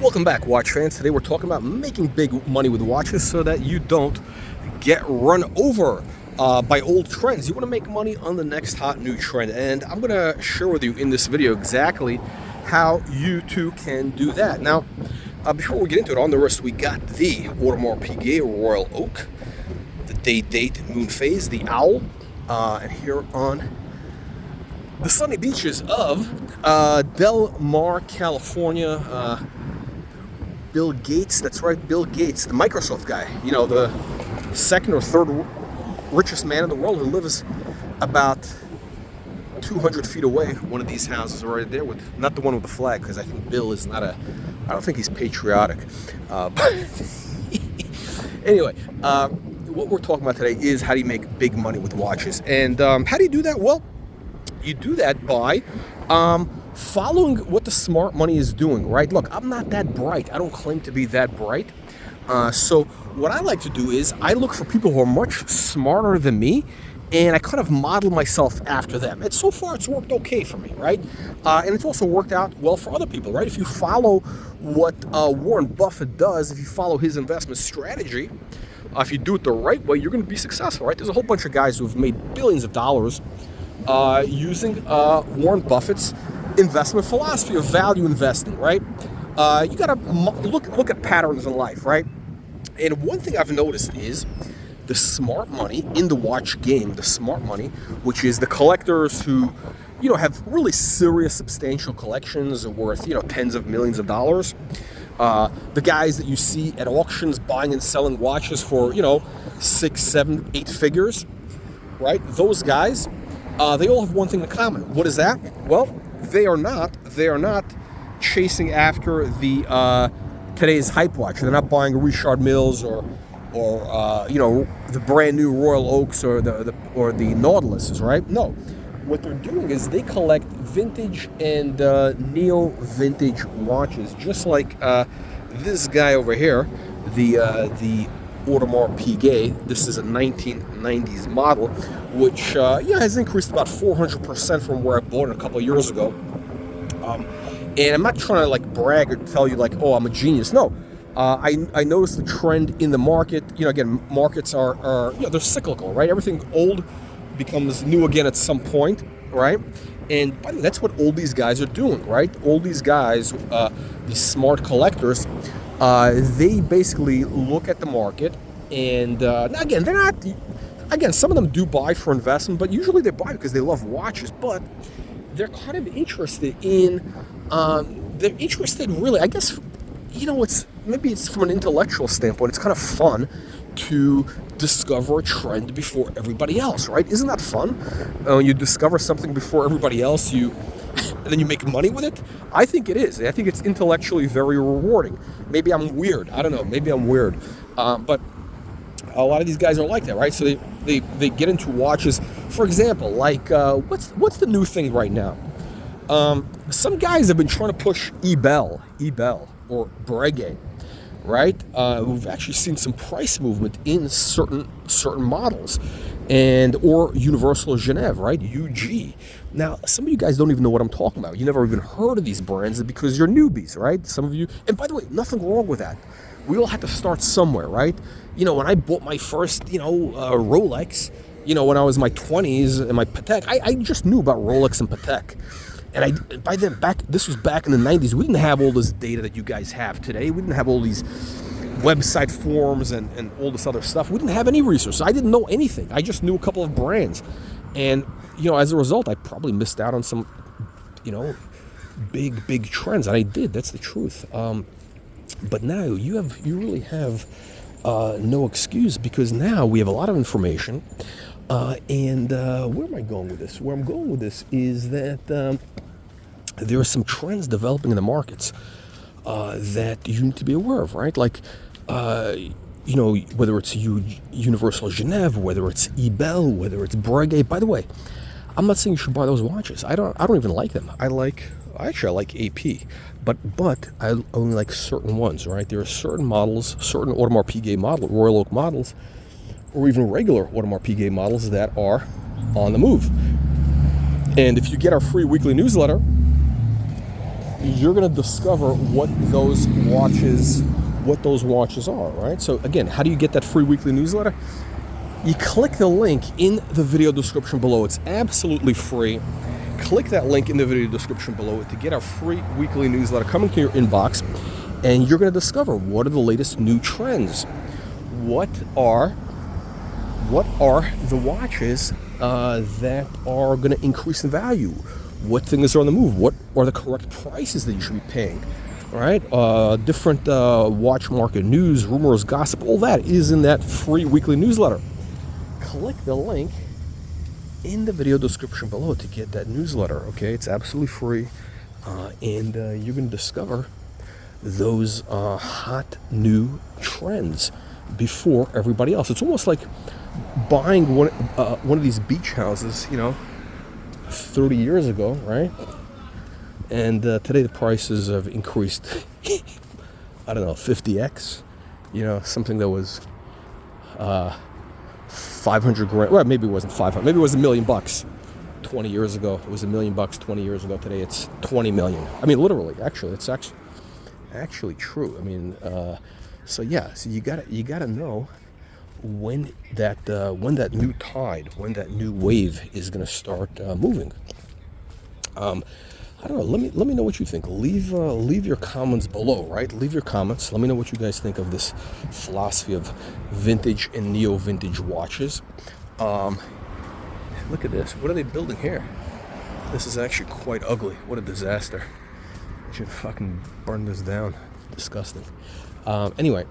Welcome back, watch fans. Today we're talking about making big money with watches so that you don't get run over by old trends. You want to make money on the next hot new trend, and I'm going to share with you in this video exactly how you too can do that. Now, before we get into it, on the wrist we got the Audemars Piguet Royal Oak, the date moon phase, the owl, and here on the sunny beaches of Del Mar, California. Bill Gates, that's right, Bill Gates, the Microsoft guy, you know, the second or third richest man in the world, who lives about 200 feet away. One of these houses right there, with not the one with the flag, because I think Bill is not I don't think he's patriotic. But anyway, what we're talking about today is how do you make big money with watches. And how do you do that? Well, you do that by following what the smart money is doing, right? Look, I'm not that bright. I don't claim to be that bright. So what I like to do is I look for people who are much smarter than me, and I kind of model myself after them. And so far, it's worked okay for me, right? And it's also worked out well for other people, right? If you follow what Warren Buffett does, if you follow his investment strategy, if you do it the right way, you're going to be successful, right? There's a whole bunch of guys who have made billions of dollars using Warren Buffett's investment philosophy of value investing, right? You gotta look at patterns in life, right? And one thing I've noticed is the smart money in the watch game, the smart money, which is the collectors who, you know, have really serious, substantial collections worth, you know, tens of millions of dollars. The guys that you see at auctions buying and selling watches for, you know, 6, 7, 8 figures, right? Those guys, they all have one thing in common. What is that? Well, they are not chasing after the today's hype watch. They're not buying a Richard Milles or you know, the brand new Royal Oaks or the Nautiluses, right? No, what they're doing is they collect vintage and neo-vintage watches, just like this guy over here, the Audemars Piguet. This is a 1990s model, which has increased about 400% from where I bought it a couple of years ago. And I'm not trying to like brag or tell you like, oh, I'm a genius. No, I noticed the trend in the market. You know, again, markets are you know, they're cyclical, right? Everything old becomes new again at some point, right? And by the way, that's what all these guys are doing, right? All these guys, these smart collectors, they basically look at the market, and again, they're not. Again, some of them do buy for investment, but usually they buy because they love watches. But they're kind of interested in. They're interested, really. I guess, you know, maybe it's from an intellectual standpoint. It's kind of fun to discover a trend before everybody else, right? Isn't that fun? When you discover something before everybody else, and then you make money with it. I think it is. I think it's intellectually very rewarding. Maybe I'm weird. I don't know. Maybe I'm weird. But a lot of these guys are like that, right? So they get into watches. For example, like what's the new thing right now? Some guys have been trying to push Ebel or Breguet, right? We've actually seen some price movement in certain models, or Universal Genève, right? UG. Now, some of you guys don't even know what I'm talking about. You never even heard of these brands because you're newbies, right? Some of you, and by the way, nothing wrong with that. We all had to start somewhere, right? You know, when I bought my first, you know, Rolex, you know, when I was in my 20s, and my Patek, I just knew about Rolex and Patek. And by then, this was back in the 90s. We didn't have all this data that you guys have today. We didn't have all these website forums and all this other stuff. We didn't have any resources. I didn't know anything. I just knew a couple of brands. And, you know, as a result, I probably missed out on some, you know, big trends. And I did. That's the truth. But now you really have no excuse, because now we have a lot of information. And where am I going with this? Where I'm going with this is that there are some trends developing in the markets that you need to be aware of, right? Like, you know, whether it's Universal Genève, whether it's Ebel, whether it's Breguet. By the way, I'm not saying you should buy those watches. I don't even like them. I like AP, but I only like certain ones, right? There are certain models, certain Audemars Piguet model, Royal Oak models, or even regular Audemars Piguet models that are on the move. And if you get our free weekly newsletter, you're going to discover what those watches are, right? So again, how do you get that free weekly newsletter? You click the link in the video description below. It's absolutely free. Click that link in the video description below to get our free weekly newsletter coming to your inbox, and you're going to discover what are the latest new trends. What are the watches that are going to increase in value? What things are on the move? What are the correct prices that you should be paying? All right, different watch market news, rumors, gossip, all that is in that free weekly newsletter. Click the link in the video description below to get that newsletter. Okay, it's absolutely free, and you're going to discover those hot new trends before everybody else. It's almost like buying one of these beach houses, 30 years ago, right? And today the prices have increased, I don't know, 50x. Something that was 500 grand. Well, maybe it wasn't 500. Maybe it was $1 million 20 years ago. It was $1 million 20 years ago. Today it's 20 million. I mean, literally. Actually, it's actually true. I mean, so you gotta know when that new tide, when that new wave is gonna start moving. I don't know. Let me know what you think. Leave your comments below. Right? Leave your comments. Let me know what you guys think of this philosophy of vintage and neo-vintage watches. Look at this. What are they building here? This is actually quite ugly. What a disaster. I should fucking burn this down. Disgusting. Anyway,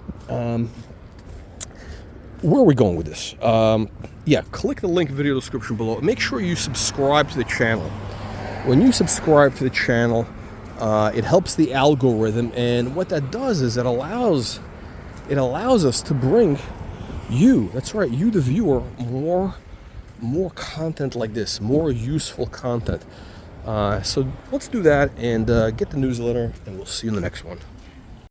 where are we going with this? Click the link in the video description below. Make sure you subscribe to the channel. When you subscribe to the channel, it helps the algorithm, and what that does is it allows us to bring you, that's right, you the viewer, more content like this, more useful content. So let's do that and get the newsletter, and we'll see you in the next one.